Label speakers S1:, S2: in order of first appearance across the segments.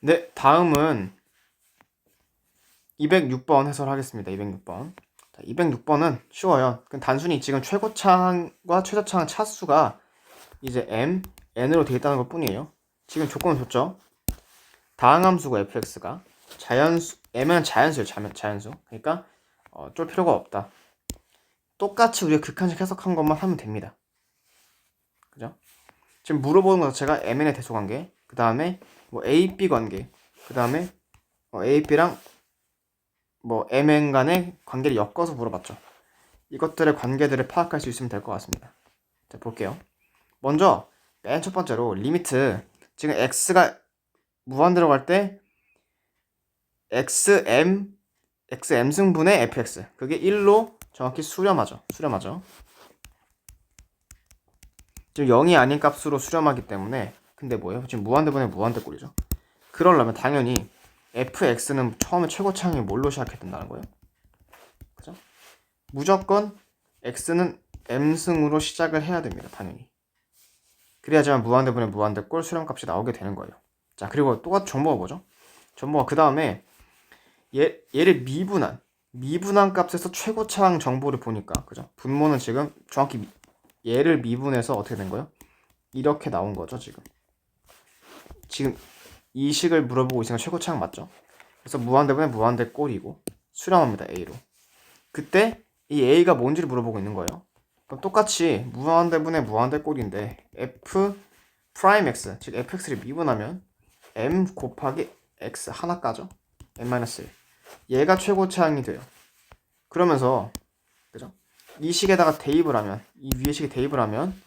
S1: 네, 다음은 206번 해설하겠습니다. 206번. 자, 206번은 쉬워요. 그냥 단순히 지금 최고차항과 최저차항 차수가 이제 m, n으로 되어 있다는 것 뿐이에요. 지금 조건을 줬죠. 다항함수가 fx가 자연수, m은 자연수예요. 자연수. 그러니까 쫄 필요가 없다. 똑같이 우리가 극한식 해석한 것만 하면 됩니다. 그죠? 지금 물어보는 거 자체가 mn의 대소관계, 그 다음에 뭐 a, b 관계, 그 다음에 a, b랑 뭐 mn 간의 관계를 엮어서 물어봤죠. 이것들의 관계들을 파악할 수 있으면 될 것 같습니다. 자, 볼게요. 먼저 맨 첫 번째로 리미트, 지금 x가 무한대로 갈 때 xm 승분의 fx, 그게 1로 정확히 수렴하죠. 지금 0이 아닌 값으로 수렴하기 때문에, 근데 뭐예요? 지금 무한대분의 무한대꼴이죠. 그러려면 당연히 fx는 처음에 최고차항이 뭘로 시작해야 된다는 거예요. 그죠? 무조건 x는 m승으로 시작을 해야 됩니다. 당연히. 그래야지만 무한대분의 무한대꼴 수렴값이 나오게 되는 거예요. 자, 그리고 똑같은 정보가 뭐죠? 정보가 그 다음에 얘를 미분한 값에서 최고차항 정보를 보니까, 그죠? 분모는 지금 정확히 얘를 미분해서 어떻게 된 거예요? 이렇게 나온 거죠. 지금 이 식을 물어보고 있으니까 최고차항 맞죠? 그래서 무한대분의 무한대꼴이고 수렴합니다. A로. 그때 이 A가 뭔지를 물어보고 있는 거예요. 그럼 똑같이 무한대분의 무한대꼴인데 f 프라임 x, 즉 fx를 미분하면 m 곱하기 x 하나까죠? n-1. 얘가 최고차항이 돼요. 그러면서 그죠? 이 식에다가 대입을 하면, 이 위에 식에 대입을 하면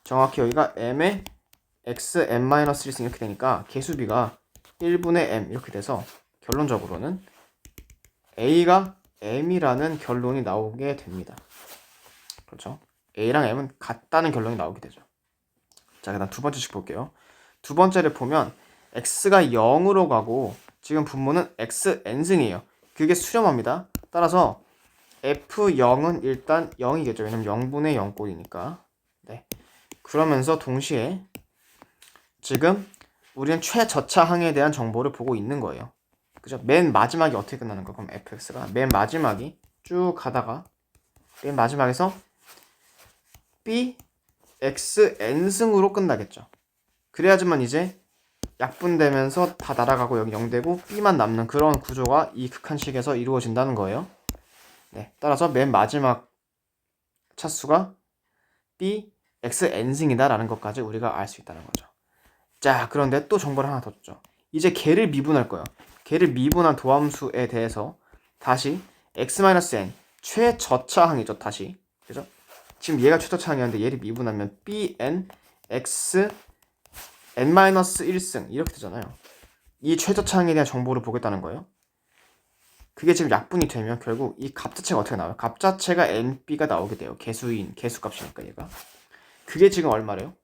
S1: 정확히 여기가 m의 x n-1승 이렇게 되니까 개수비가 1분의 m 이렇게 돼서 결론적으로는 a가 m이라는 결론이 나오게 됩니다. 그렇죠? a랑 m은 같다는 결론이 나오게 되죠. 자, 그다음 두 번째씩 볼게요. 두 번째를 보면 x가 0으로 가고 지금 분모는 xn승이에요. 그게 수렴합니다. 따라서 f0은 일단 0이겠죠. 왜냐면 0분의 0꼴이니까. 네. 그러면서 동시에 지금 우리는 최저차항에 대한 정보를 보고 있는 거예요. 그죠? 맨 마지막이 어떻게 끝나는 거? 그럼 fx가 맨 마지막이 쭉 가다가 맨 마지막에서 b x n승으로 끝나겠죠. 그래야지만 이제 약분되면서 다 날아가고 여기 0되고 b만 남는 그런 구조가 이 극한식에서 이루어진다는 거예요. 네, 따라서 맨 마지막 차수가 b x n승이다 라는 것까지 우리가 알 수 있다는 거죠. 자, 그런데 또 정보를 하나 더 줬죠. 이제 걔를 미분할 거예요. 걔를 미분한 도함수에 대해서 다시 x-n 최저차항이죠. 다시, 그죠? 지금 얘가 최저차항이었는데 얘를 미분하면 bn x n-1승 이렇게 되잖아요. 이 최저차항에 대한 정보를 보겠다는 거예요. 그게 지금 약분이 되면 결국 이 값 자체가 어떻게 나와요? 값 자체가 nb가 나오게 돼요. 개수값이니까 얘가. 그게 지금 얼마래요?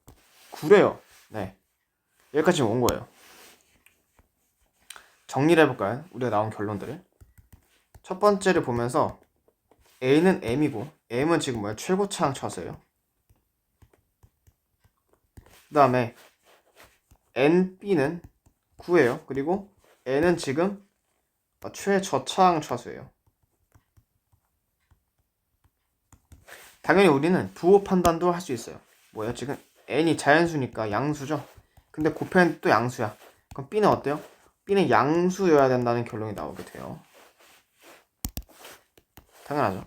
S1: 9래요. 네. 여기까지 온 거예요. 정리를 해볼까요? 우리가 나온 결론들을. 첫 번째를 보면서 A는 M이고 M은 지금 뭐야? 최고차항 차수예요. 그 다음에 NB는 9예요. 그리고 N은 지금 최저차항 차수예요. 당연히 우리는 부호 판단도 할 수 있어요. 뭐예요? 지금 N이 자연수니까 양수죠. 근데 곱했는데 또 양수야. 그럼 B는 어때요? B는 양수여야 된다는 결론이 나오게 돼요. 당연하죠.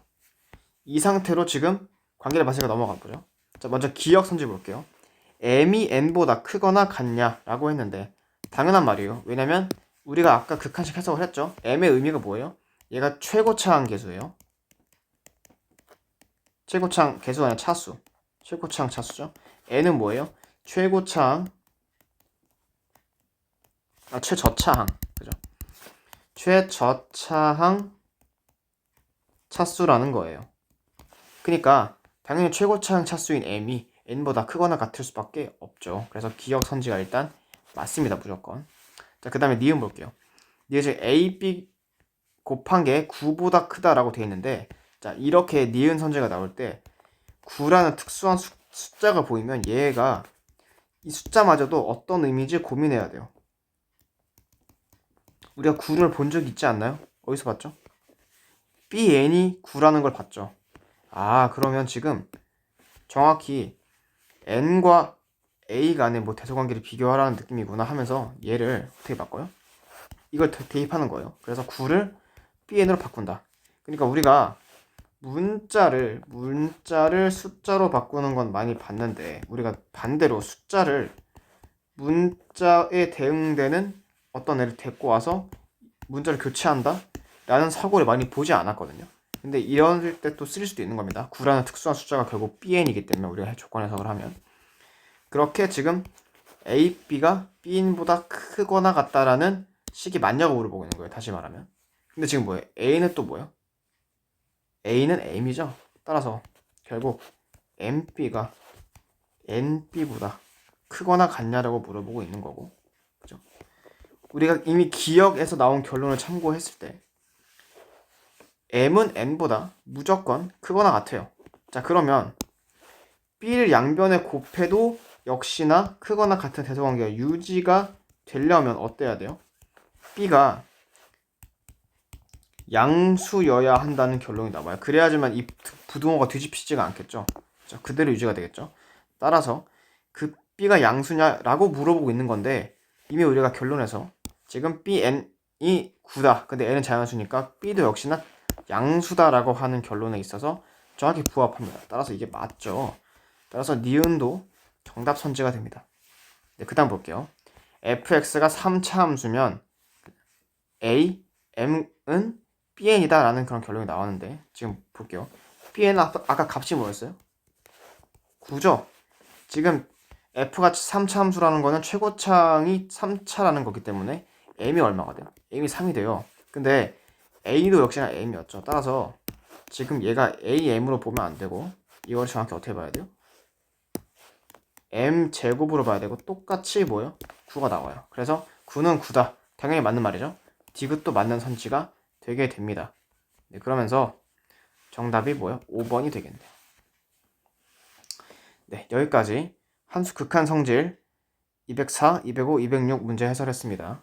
S1: 이 상태로 지금 관계를 봤으니까 넘어가 보죠. 자, 먼저 기억 선지 볼게요. m이 n보다 크거나 같냐라고 했는데 당연한 말이에요. 왜냐면 우리가 아까 극한식 해석을 했죠. m의 의미가 뭐예요? 얘가 최고차항 개수예요. 최고차항 개수가 아니라 차수. 최고차항 차수죠. n은 뭐예요? 최고차항, 최저차항. 그죠? 최저차항 차수라는 거예요. 그러니까 당연히 최고차항 차수인 m이 n보다 크거나 같을 수밖에 없죠. 그래서 기억 선지가 일단 맞습니다. 무조건. 자, 그 다음에 니은 볼게요. 니은 지금 a, b 곱한 게 9보다 크다라고 되어 있는데, 자, 이렇게 니은 선지가 나올 때 9라는 특수한 숫자가 보이면 얘가 이 숫자마저도 어떤 의미인지 고민해야 돼요. 우리가 9를 본 적 있지 않나요? 어디서 봤죠? Bn이 9라는 걸 봤죠. 아, 그러면 지금 정확히 n과 a 간의 뭐 대소관계를 비교하라는 느낌이구나 하면서 얘를 어떻게 바꿔요? 이걸 대입하는 거예요. 그래서 9를 bn으로 바꾼다. 그러니까 우리가 문자를 숫자로 바꾸는 건 많이 봤는데, 우리가 반대로 숫자를 문자에 대응되는 어떤 애를 데리고 와서 문자를 교체한다? 라는 사고를 많이 보지 않았거든요. 근데 이럴 때 또 쓰일 수도 있는 겁니다. 9라는 특수한 숫자가 결국 bn이기 때문에 우리가 조건 해석을 하면 그렇게 지금 a, b가 bn보다 크거나 같다라는 식이 맞냐고 물어보고 있는 거예요. 다시 말하면. 근데 지금 뭐예요? a는 또 뭐예요? a는 m이죠. 따라서 결국 mb가 nb보다 크거나 같냐라고 물어보고 있는 거고, 그죠? 우리가 이미 기억에서 나온 결론을 참고했을 때 m은 n보다 무조건 크거나 같아요. 자, 그러면 b를 양변에 곱해도 역시나 크거나 같은 대소관계가 유지가 되려면 어때야 돼요? b가 양수여야 한다는 결론이 나와요. 그래야지만 이 부등호가 뒤집히지가 않겠죠. 자, 그대로 유지가 되겠죠. 따라서 그 b가 양수냐라고 물어보고 있는 건데, 이미 우리가 결론에서 지금 bn이 9다. 근데 n은 자연수니까 b도 역시나 양수다라고 하는 결론에 있어서 정확히 부합합니다. 따라서 이게 맞죠. 따라서 니은도 정답 선지가 됩니다. 네, 그 다음 볼게요. fx가 3차 함수면 a, m은 bn이다 라는 그런 결론이 나왔는데, 지금 볼게요. bn은 아까 값이 뭐였어요? 9죠? 지금 f가 3차 함수라는 거는 최고차항이 3차라는 거기 때문에 m이 얼마가 돼요? m이 3이 돼요. 근데 a도 역시나 m이었죠. 따라서 지금 얘가 am으로 보면 안 되고, 이걸 정확히 어떻게 봐야 돼요? m 제곱으로 봐야 되고, 똑같이 뭐예요? 9가 나와요. 그래서 9는 9다. 당연히 맞는 말이죠. 디귿도 맞는 선지가 되게 됩니다. 네, 그러면서 정답이 뭐예요? 5번이 되겠네요. 네, 여기까지 함수 극한 성질 204, 205, 206 문제 해설했습니다.